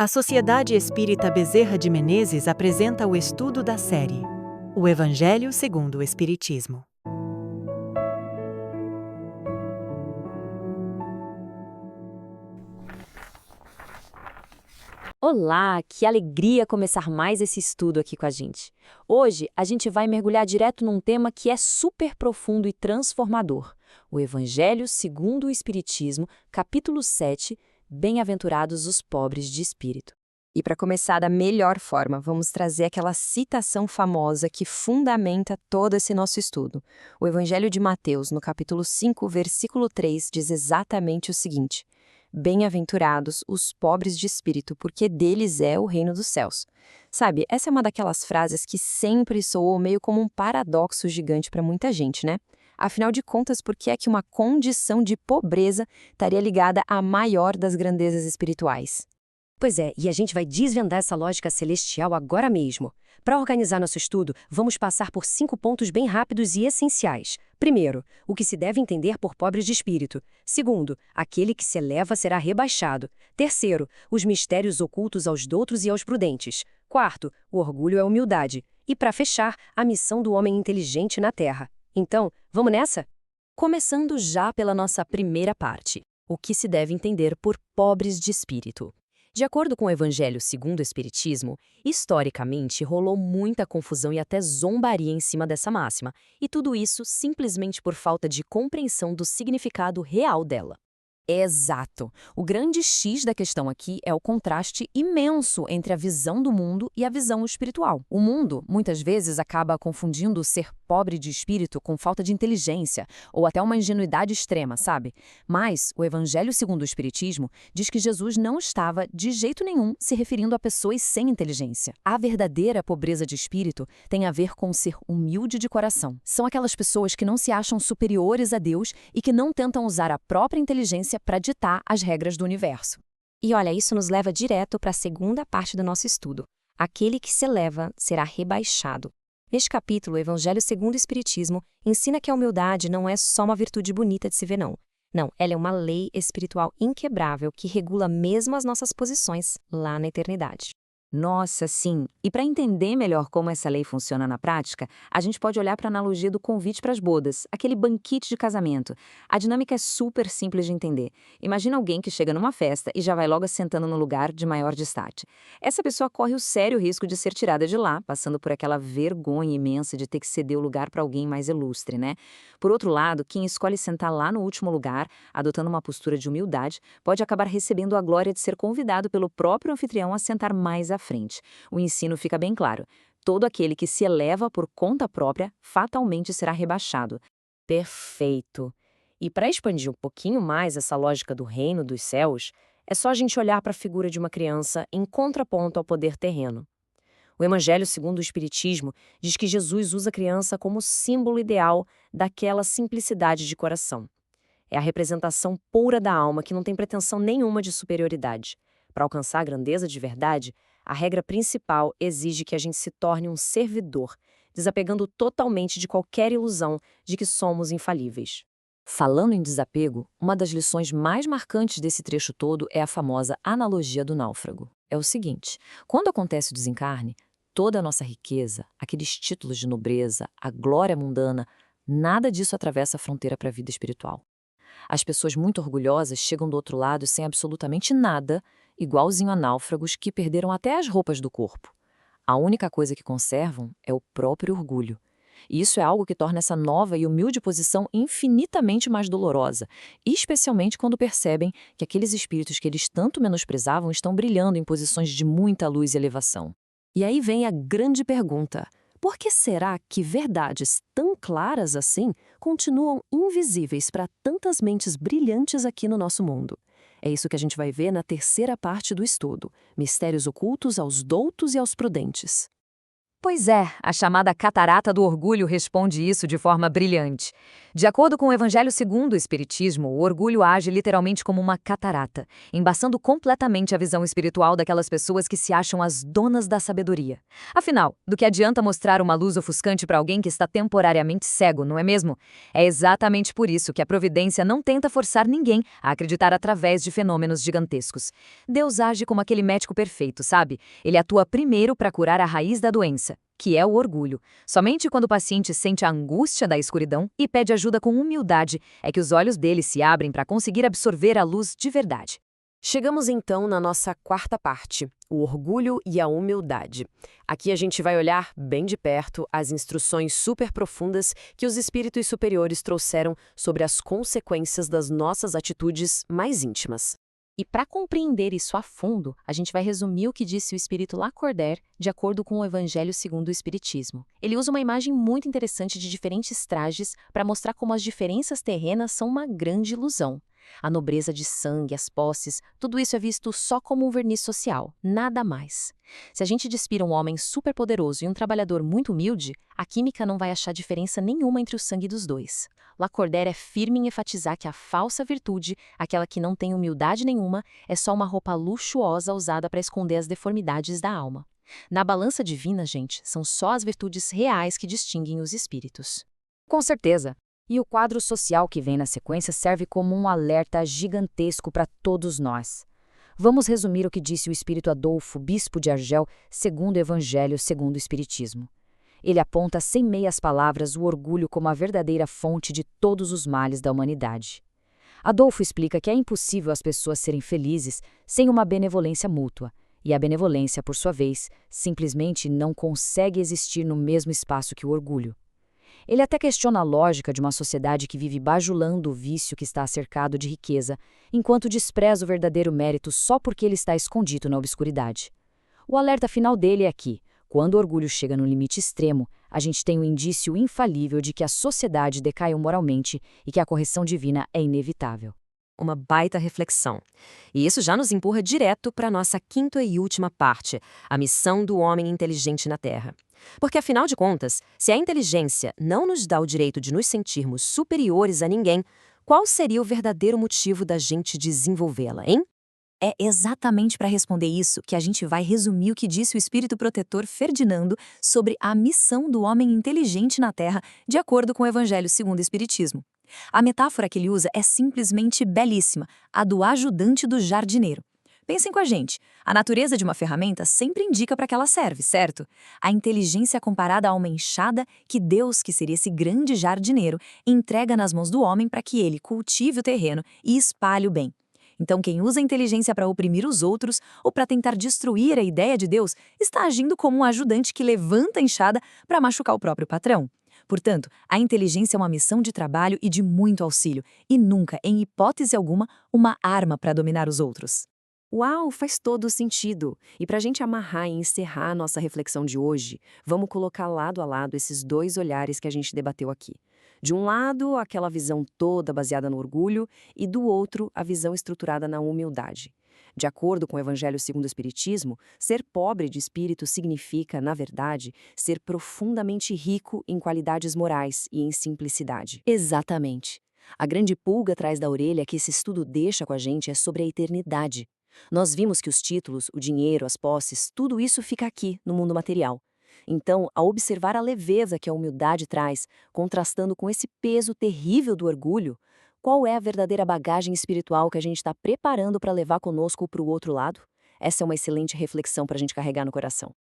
A Sociedade Espírita Bezerra de Menezes apresenta o estudo da série O Evangelho segundo o Espiritismo. Olá, que alegria começar mais esse estudo aqui com a gente. Hoje a gente vai mergulhar direto num tema que é super profundo e transformador. O Evangelho segundo o Espiritismo, capítulo 7, Bem-aventurados os pobres de espírito. E para começar da melhor forma, vamos trazer aquela citação famosa que fundamenta todo esse nosso estudo. O Evangelho de Mateus, no capítulo 5, versículo 3, diz exatamente o seguinte: Bem-aventurados os pobres de espírito, porque deles é o reino dos céus. Sabe, essa é uma daquelas frases que sempre soou meio como um paradoxo gigante para muita gente, né? Afinal de contas, por que é que uma condição de pobreza estaria ligada à maior das grandezas espirituais? Pois é, e a gente vai desvendar essa lógica celestial agora mesmo. Para organizar nosso estudo, vamos passar por 5 pontos bem rápidos e essenciais. Primeiro, o que se deve entender por pobres de espírito. Segundo, aquele que se eleva será rebaixado. Terceiro, os mistérios ocultos aos doutos e aos prudentes. Quarto, o orgulho é a humildade. E para fechar, a missão do homem inteligente na Terra. Então, vamos nessa? Começando já pela nossa primeira parte. O que se deve entender por pobres de espírito. De acordo com o Evangelho segundo o Espiritismo, historicamente rolou muita confusão e até zombaria em cima dessa máxima, e tudo isso simplesmente por falta de compreensão do significado real dela. Exato! O grande X da questão aqui é o contraste imenso entre a visão do mundo e a visão espiritual. O mundo, muitas vezes, acaba confundindo ser pobre de espírito com falta de inteligência, ou até uma ingenuidade extrema, sabe? Mas o Evangelho segundo o Espiritismo diz que Jesus não estava, de jeito nenhum, se referindo a pessoas sem inteligência. A verdadeira pobreza de espírito tem a ver com ser humilde de coração. São aquelas pessoas que não se acham superiores a Deus e que não tentam usar a própria inteligência para ditar as regras do universo. E olha, isso nos leva direto para a segunda parte do nosso estudo. Aquele que se eleva será rebaixado. Neste capítulo, o Evangelho segundo o Espiritismo ensina que a humildade não é só uma virtude bonita de se ver, não. Não, ela é uma lei espiritual inquebrável que regula mesmo as nossas posições lá na eternidade. Nossa, sim! E para entender melhor como essa lei funciona na prática, a gente pode olhar para a analogia do convite para as bodas, aquele banquete de casamento. A dinâmica é super simples de entender. Imagina alguém que chega numa festa e já vai logo assentando no lugar de maior destaque. Essa pessoa corre o sério risco de ser tirada de lá, passando por aquela vergonha imensa de ter que ceder o lugar para alguém mais ilustre, né? Por outro lado, quem escolhe sentar lá no último lugar, adotando uma postura de humildade, pode acabar recebendo a glória de ser convidado pelo próprio anfitrião a sentar mais à frente. O ensino fica bem claro. Todo aquele que se eleva por conta própria fatalmente será rebaixado. Perfeito! E para expandir um pouquinho mais essa lógica do reino dos céus, é só a gente olhar para a figura de uma criança em contraponto ao poder terreno. O Evangelho segundo o Espiritismo diz que Jesus usa a criança como símbolo ideal daquela simplicidade de coração. É a representação pura da alma que não tem pretensão nenhuma de superioridade. Para alcançar a grandeza de verdade, a regra principal exige que a gente se torne um servidor, desapegando totalmente de qualquer ilusão de que somos infalíveis. Falando em desapego, uma das lições mais marcantes desse trecho todo é a famosa analogia do náufrago. É o seguinte: quando acontece o desencarne, toda a nossa riqueza, aqueles títulos de nobreza, a glória mundana, nada disso atravessa a fronteira para a vida espiritual. As pessoas muito orgulhosas chegam do outro lado sem absolutamente nada, igualzinho a náufragos que perderam até as roupas do corpo. A única coisa que conservam é o próprio orgulho. E isso é algo que torna essa nova e humilde posição infinitamente mais dolorosa, especialmente quando percebem que aqueles espíritos que eles tanto menosprezavam estão brilhando em posições de muita luz e elevação. E aí vem a grande pergunta: por que será que verdades tão claras assim continuam invisíveis para tantas mentes brilhantes aqui no nosso mundo? É isso que a gente vai ver na terceira parte do estudo: Mistérios ocultos aos doutos e aos prudentes. Pois é, a chamada catarata do orgulho responde isso de forma brilhante. De acordo com o Evangelho segundo o Espiritismo, o orgulho age literalmente como uma catarata, embaçando completamente a visão espiritual daquelas pessoas que se acham as donas da sabedoria. Afinal, do que adianta mostrar uma luz ofuscante para alguém que está temporariamente cego, não é mesmo? É exatamente por isso que a providência não tenta forçar ninguém a acreditar através de fenômenos gigantescos. Deus age como aquele médico perfeito, sabe? Ele atua primeiro para curar a raiz da doença, que é o orgulho. Somente quando o paciente sente a angústia da escuridão e pede ajuda com humildade é que os olhos dele se abrem para conseguir absorver a luz de verdade. Chegamos então na nossa quarta parte, o orgulho e a humildade. Aqui a gente vai olhar bem de perto as instruções super profundas que os espíritos superiores trouxeram sobre as consequências das nossas atitudes mais íntimas. E para compreender isso a fundo, a gente vai resumir o que disse o espírito Lacordaire de acordo com o Evangelho segundo o Espiritismo. Ele usa uma imagem muito interessante de diferentes trajes para mostrar como as diferenças terrenas são uma grande ilusão. A nobreza de sangue, as posses, tudo isso é visto só como um verniz social, nada mais. Se a gente despir um homem superpoderoso e um trabalhador muito humilde, a química não vai achar diferença nenhuma entre o sangue dos dois. Lacordaire é firme em enfatizar que a falsa virtude, aquela que não tem humildade nenhuma, é só uma roupa luxuosa usada para esconder as deformidades da alma. Na balança divina, gente, são só as virtudes reais que distinguem os espíritos. Com certeza. E o quadro social que vem na sequência serve como um alerta gigantesco para todos nós. Vamos resumir o que disse o espírito Adolfo, bispo de Argel, segundo o Evangelho segundo o Espiritismo. Ele aponta sem meias palavras o orgulho como a verdadeira fonte de todos os males da humanidade. Adolfo explica que é impossível as pessoas serem felizes sem uma benevolência mútua, e a benevolência, por sua vez, simplesmente não consegue existir no mesmo espaço que o orgulho. Ele até questiona a lógica de uma sociedade que vive bajulando o vício que está cercado de riqueza, enquanto despreza o verdadeiro mérito só porque ele está escondido na obscuridade. O alerta final dele é que, quando o orgulho chega no limite extremo, a gente tem um indício infalível de que a sociedade decaiu moralmente e que a correção divina é inevitável. Uma baita reflexão. E isso já nos empurra direto para a nossa quinta e última parte, a missão do homem inteligente na Terra. Porque, afinal de contas, se a inteligência não nos dá o direito de nos sentirmos superiores a ninguém, qual seria o verdadeiro motivo da gente desenvolvê-la, hein? É exatamente para responder isso que a gente vai resumir o que disse o espírito protetor Ferdinando sobre a missão do homem inteligente na Terra, de acordo com o Evangelho segundo o Espiritismo. A metáfora que ele usa é simplesmente belíssima, a do ajudante do jardineiro. Pensem com a gente, a natureza de uma ferramenta sempre indica para que ela serve, certo? A inteligência é comparada a uma enxada que Deus, que seria esse grande jardineiro, entrega nas mãos do homem para que ele cultive o terreno e espalhe o bem. Então, quem usa a inteligência para oprimir os outros ou para tentar destruir a ideia de Deus está agindo como um ajudante que levanta a enxada para machucar o próprio patrão. Portanto, a inteligência é uma missão de trabalho e de muito auxílio, e nunca, em hipótese alguma, uma arma para dominar os outros. Uau, faz todo sentido! E para a gente amarrar e encerrar a nossa reflexão de hoje, vamos colocar lado a lado esses dois olhares que a gente debateu aqui. De um lado, aquela visão toda baseada no orgulho, e do outro, a visão estruturada na humildade. De acordo com o Evangelho segundo o Espiritismo, ser pobre de espírito significa, na verdade, ser profundamente rico em qualidades morais e em simplicidade. Exatamente. A grande pulga atrás da orelha que esse estudo deixa com a gente é sobre a eternidade. Nós vimos que os títulos, o dinheiro, as posses, tudo isso fica aqui, no mundo material. Então, ao observar a leveza que a humildade traz, contrastando com esse peso terrível do orgulho, qual é a verdadeira bagagem espiritual que a gente está preparando para levar conosco para o outro lado? Essa é uma excelente reflexão para a gente carregar no coração.